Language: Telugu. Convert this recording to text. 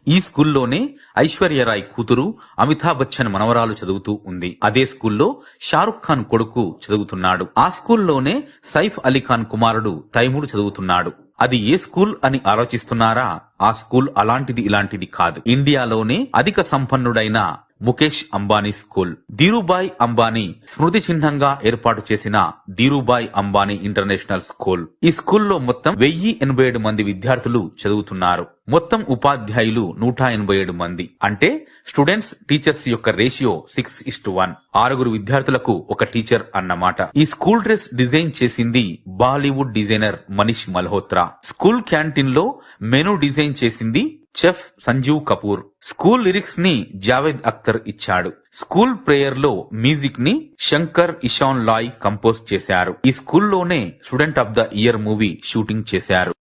ఈ స్కూల్లోనే ఐశ్వర్యరాయ్ కూతురు అమితాబ్ బచ్చన్ మనవరాలు చదువుతూ ఉంది. అదే స్కూల్లో షారుఖ్ ఖాన్ కొడుకు చదువుతున్నాడు. ఆ స్కూల్లోనే సైఫ్ అలీ ఖాన్ కుమారుడు తైమూర్ చదువుతున్నాడు. అది ఏ స్కూల్ అని ఆలోచిస్తున్నారా? ఆ స్కూల్ అలాంటిది ఇలాంటిది కాదు. ఇండియాలోనే అధిక సంపన్నుడైన ముఖేష్ అంబానీ స్కూల్. ధీరుభాయ్ అంబానీ స్మృతి చిహ్నంగా ఏర్పాటు చేసిన ధీరుభాయ్ అంబానీ ఇంటర్నేషనల్ స్కూల్. ఈ స్కూల్లో మొత్తం 1087 మంది విద్యార్థులు చదువుతున్నారు. మొత్తం ఉపాధ్యాయులు 187 మంది. అంటే స్టూడెంట్స్ టీచర్స్ యొక్క రేషియో 6:1. 6 విద్యార్థులకు ఒక టీచర్ అన్నమాట. ఈ స్కూల్ డ్రెస్ డిజైన్ చేసింది Bollywood designer Manish Malhotra. School canteen లో మెనూ డిజైన్ చేసింది chef Sanjeev Kapoor. School lyrics ని జావేద్ అఖ్తర్ ఇచ్చాడు. స్కూల్ ప్రేయర్ లో మ్యూజిక్ ని శంకర్ ఇషాన్ లాయ్ కంపోజ్ చేశారు. ఈ స్కూల్లోనే student of the year movie shooting చేశారు.